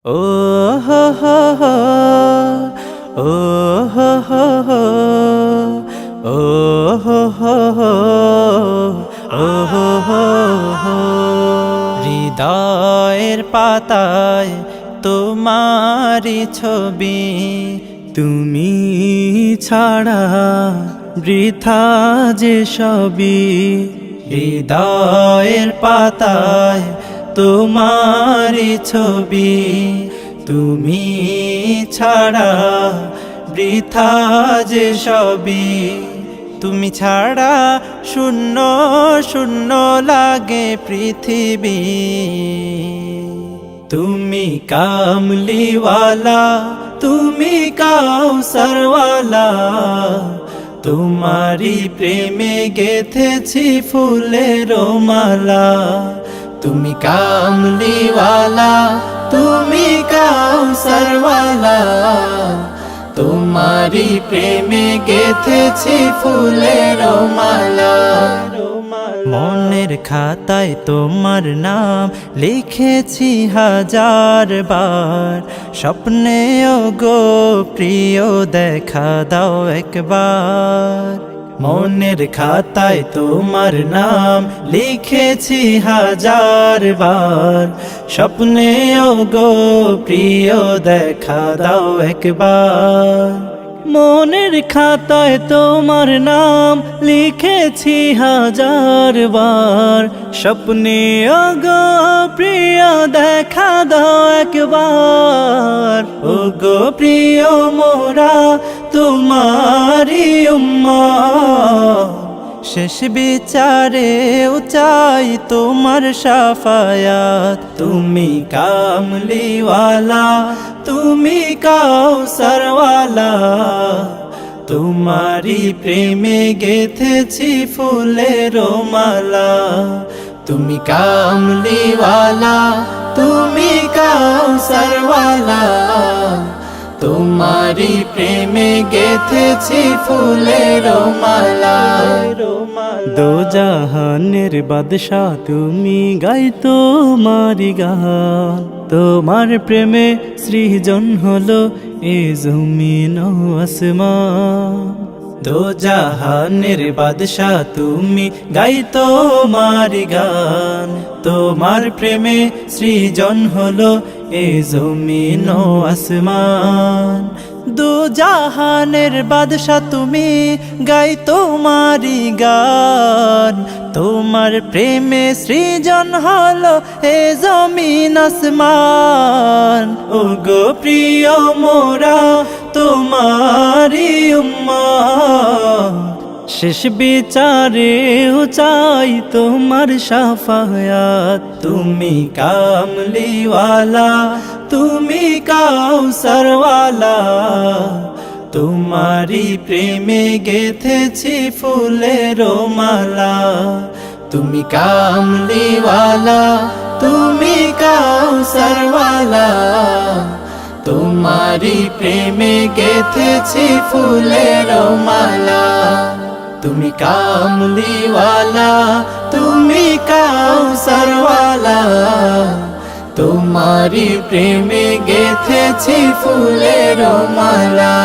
ও হো হো হো, ও হো হো হো, ও হো হো হো, ও হো হো হো। হৃদয়ের পাতায় তোমারি ছবি, তুমি ছাড়া বৃথা যে সবই। হৃদয়ের পাতায় তোমারি ছবি, তুমি ছাড়া বৃথা যে সবই। তুমি ছাড়া শূন্য শূন্য লাগে পৃথিবী। তুমি কামলিওয়ালা, তুমি কাউসারওয়ালা, তোমারি প্রেমে গেথেছি ফুলের মালা। তুমি কামলিওয়ালা, তুমি কাউসারওয়ালা, তোমারি প্রেমে গেথেছি ফুলের মালা। মনের খাতায় তোমার নাম লিখেছি হাজার বার, স্বপ্নেও গো প্রিয় দেখা দাও একবার। মনের খাতায় তোমার নাম লিখেছি হাজার বার, স্বপ্নেও গো প্রিয় দেখা দাও একবার। মনের খাতায় তোমার নাম লিখেছি হাজার বার, স্বপ্নেও গো প্রিয় দেখা দাও একবার। ও গো প্রিয় মোরা তোমারি উম্মত, শেষ বিচারেও চাই তোমার শাফায়াত। তুমি কামলিওয়ালা, তুমি কাউসারওয়ালা, তোমারি প্রেমে গেথেছি ফুলের মালা। তুমি কামলিওয়ালা, তুমি কাউসারওয়ালা, তোমারি প্রেমে গেথেছি ফুলের মালা। দো জাহানের বাদশা তুমি, গাই তোমারি গান। তোমার প্রেমে সৃজন হলো এ জমিন ও আসমান। দো জাহানের বাদশা তুমি, গাই তোমারি গান। তোমার প্রেমে সৃজন হলো এ জমিন ও আসমান। দো জাহানের বাদশা তুমি, গাই তোমারি গান। তোমার প্রেমে সৃজন হলো এ জমিন আসমান। ও গো প্রিয় মোরা তোমারি উম্মত, শেষ বিচারেও চাই তোমার শাফায়াত। তুমি কামলিওয়ালা, তুমি কাউসারওয়ালা, তোমারি প্রেমে গেথেছি ফুলের মালা। তুমি কামলিওয়ালা, তুমি কাউসারওয়ালা, তোমারি প্রেমে গেথেছি ফুলের মালা। তুমি কামলিওয়ালা, তুমি কাউসারওয়ালা, তোমারি প্রেমে গেথেছি ফুলের মালা।